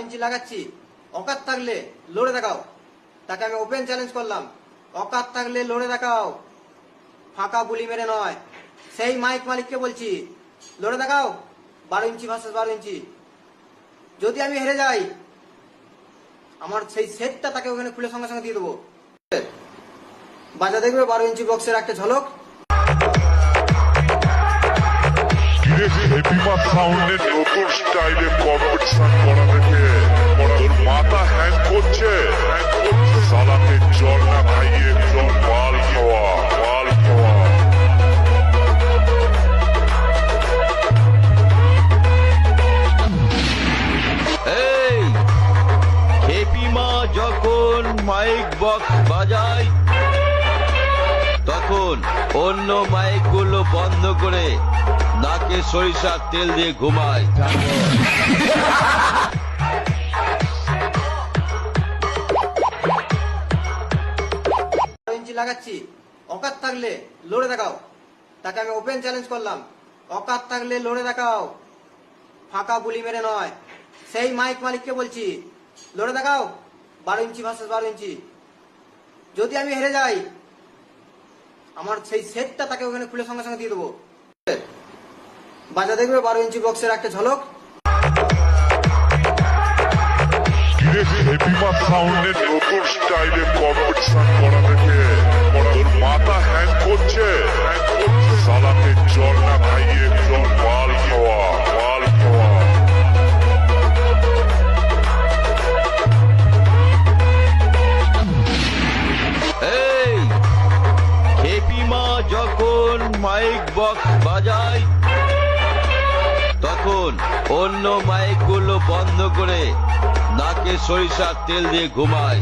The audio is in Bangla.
ইঞ্চি লাগাচ্ছি, অকাত থাকলে লড়ে দেখাও। তাকে আমি ওপেন চ্যালেঞ্জ করলাম, অকাত থাকলে লড়ে দেখাও, ফাঁকা গুলি মেরে নয়। সেই মাইক মালিককে বলছি, লড়ে দেখাও 12 ইঞ্চি ভার্সেস 12 ইঞ্চি। যদি আমি হেরে যাই, আমার সেই সেটটা তাকে ওখানে খুলে সঙ্গে সঙ্গে দিয়ে দেবো। বাজা দেখবে 12 ইঞ্চি বক্সের একটা ঝলক। হেপিমা সাউন্ডের নতুন স্টাইলে কম্পিটিশন করা দেখে তোর মাথা হ্যাং করছে। সালাকে জল না খাইয়ে জল পাল খাওয়া। এই হেপিমা যখন মাইক বক্স বাজায় তখন অন্য মাইক গুলো বন্ধ করে নাকে সরিষার তেল দিয়ে ঘুমায়। ইঞ্চি লাগাচ্ছি, অকাত থাকলে লড়ে দেখাও। তাকে আমি ওপেন চ্যালেঞ্জ করলাম, অকাত থাকলে লড়ে দেখাও, ফাঁকা গুলি মেরে নয়। সেই মাইক মালিককে বলছি, লড়ে দেখাও 12 ইঞ্চি ভার্সেস 12 ইঞ্চি। যদি আমি হেরে যাই, আমার সেই সেটটা তাকে ওখানে খুলে সঙ্গে সঙ্গে দিয়ে দেবো। বাজা দেখবে 12 ইঞ্চি বক্সের একটা ঝলক। হেপিমা সাউন্ডের নতুন স্টাইলে কম্পিটিশন করা দেখে তোর মাথা হ্যাং করছে। সালাকে জল না খাইয়ে জল পাল খাওয়া। এই হেপিমা যখন মাইক বক্স বাজায় তখন অন্য মাইক গুলো বন্ধ করে নাকে সরিষার তেল দিয়ে ঘুমায়।